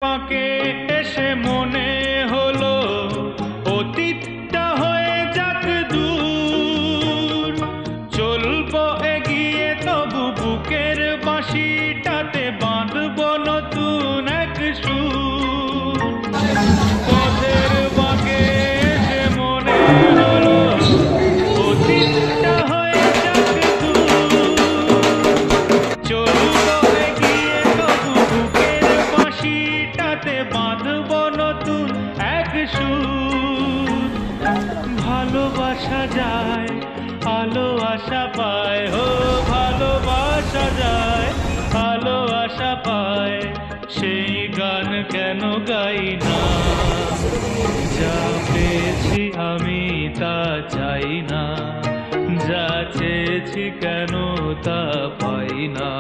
পাকে এসে মনে হলো অতীতটা হয়ে যাক দূর, চলবো এগিয়ে তবু বুকের বাঁশিটাতে বাঁধবো নতুন এক সুর। পথের বাঁকে এসে মনে হলো অতীতটা হয়ে যাক দূর, চলবো এগিয়ে তবু বুকের বাঁশিটাতে বাঁধবো নতুন এক সুর। ভালোবাসা যায় আলো আশা পায়, ও ভালোবাসা যায় আলো আশা পায়, সেই গান কেন গাই না? যা পেয়েছি আমি তা চাই না, যা চেয়েছি কেন তা পাই না।